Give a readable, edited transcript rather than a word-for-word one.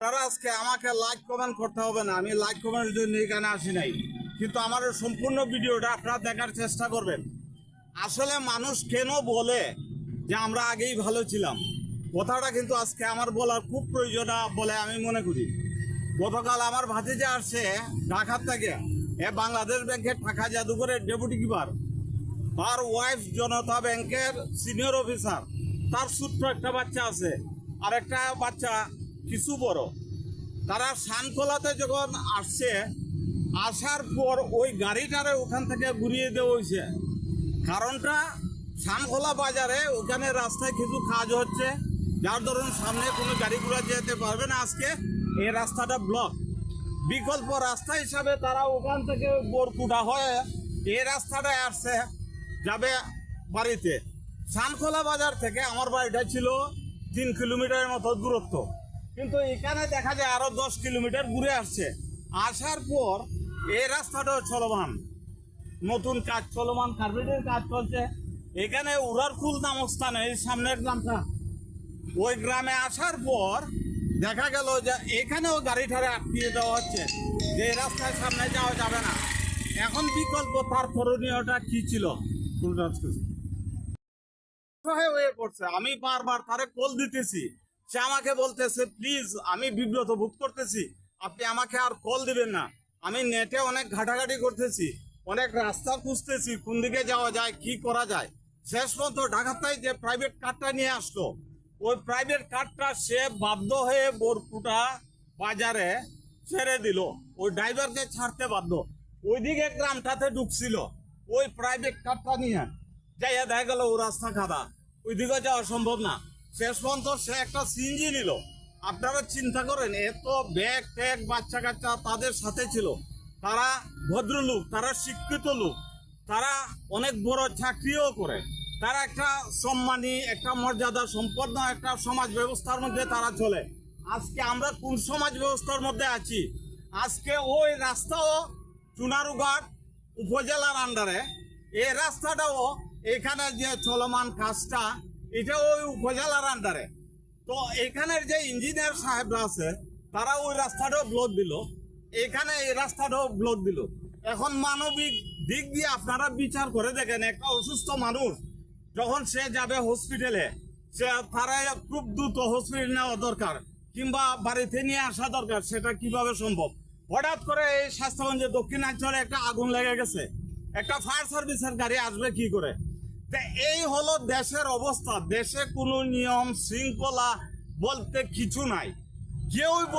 তারা আজকে আমাকে লাইক কমেন্ট করতে হবে না, আমি লাইক কমেন্টের জন্য এখানে আসি নাই, কিন্তু আমার সম্পূর্ণ ভিডিওটা আপনারা দেখার চেষ্টা করবেন। আসলে মানুষ কেন বলে যে আমরা আগেই ভালো ছিলাম, কথাটা কিন্তু আজকে আমার বলার খুব প্রয়োজন বলে আমি মনে করি। গতকাল আমার ভাতিজা আসছে ঢাকা থেকে, বাংলাদেশ ব্যাংকের টাকা জাদুঘরের ডেপুটি কিপার, তার ওয়াইফ জনতা ব্যাংকের সিনিয়র অফিসার, তার ছোট্ট একটা বাচ্চা আছে, আর একটা বাচ্চা কিছু বড়। তারা শানখোলাতে যখন আসছে, আসার পর ওই গাড়িটারে ওখান থেকে ঘুরিয়ে দেওয়া হয়েছে। কারণটা, শানখোলা বাজারে ওখানে রাস্তায় কিছু কাজ হচ্ছে, যার ধরুন সামনে কোনো গাড়ি ঘোড়া যেতে পারবে না। আজকে এই রাস্তাটা ব্লক, বিকল্প রাস্তা হিসাবে তারা ওখান থেকে বোরকুটা হয়ে এই রাস্তাটায় আসছে, যাবে বাড়িতে। শানখোলা বাজার থেকে আমার বাড়িটা ছিল 3 কিলোমিটারের মতো দূরত্ব, কিন্তু এখানে দেখা যায় আরো 10 কিলোমিটার ঘুরে আসছে। আসার পর এই রাস্তাটাও চলমান, নতুন কাজ চলমান, কার্পেটের কাজ চলছে। এখানে উড়ারকুল নামক স্থানে, এই সামনের গ্রামটা, ওই গ্রামে আসার পর দেখা গেল যে এখানেও গাড়ি ঠাড়ে আটকিয়ে দেওয়া হচ্ছে, যে রাস্তায় সামনে যাওয়া যাবে না। এখন বিকল্প তার করণীয়টা কি ছিল? হয়ে পড়ছে। আমি বারবার তারে কল দিতেছি, সে আমাকে বলতেছে প্লিজ, আমি বিব্রত বোধ করতেছি, আপনি আমাকে আর কল দিবেন না। আমি নেটে অনেক ঘাটাঘাটি করতেছি, অনেক রাস্তা খুঁজতেছি, কোন দিকে যাওয়া যায়, কি করা যায়। শেষ পর্যন্ত ঢাকাতেই যে প্রাইভেট কারটা নিয়ে আসলো, ওই প্রাইভেট কারটা সে বাধ্য হয়ে বোরকুটা বাজারে ছেড়ে দিল, ওই ড্রাইভারকে ছাড়তে বাধ্য। ওইদিকে গ্রামটাতে ঢুকছিল ওই প্রাইভেট কারটা নিয়ে, যাইয়া দেখা গেল ও রাস্তা খাদা, ওইদিকে যাওয়া সম্ভব না। শেষ পর্যন্ত সে একটা সিএনজি নিল। আপনারা চিন্তা করেন, এত ব্যাগ ট্যাগ বাচ্চা কাচ্চা তাদের সাথে ছিল, তারা ভদ্রলোক, তারা শিক্ষিত লোক, তারা অনেক বড় চাকরিও করে, তারা একটা সম্মানী, একটা মর্যাদা সম্পন্ন একটা সমাজ ব্যবস্থার মধ্যে তারা চলে। আজকে আমরা কোন সমাজ ব্যবস্থার মধ্যে আছি? আজকে ওই রাস্তাও চুনারুঘাট উপজেলার আন্ডারে, এই রাস্তাটাও এখানে যে চলমান কাজটা, এটা ওই উপজেলার আন্ডারে। তো এখানের যে ইঞ্জিনিয়ার সাহেবরা আছে, তারা ওই রাস্তাটাও ব্লক দিল, এখানে এই রাস্তাটাও ব্লক দিল। এখন মানবিক দিক দিয়ে আপনারা বিচার করে দেখেন, একটা অসুস্থ মানুষ যখন সে যাবে হসপিটালে, সে তারা খুব দ্রুত হসপিটাল নেওয়া দরকার, কিংবা বাড়িতে নিয়ে আসা দরকার, সেটা কিভাবে সম্ভব? হঠাৎ করে এই স্বাস্থ্যগঞ্জে দক্ষিণাঞ্চলে একটা আগুন লেগে গেছে, একটা ফায়ার সার্ভিসের গাড়ি আসবে কি করে? এই হলো দেশের অবস্থা। দেশে কোনো নিয়ম শৃঙ্খলা বলতে কিছু নাই। কেউ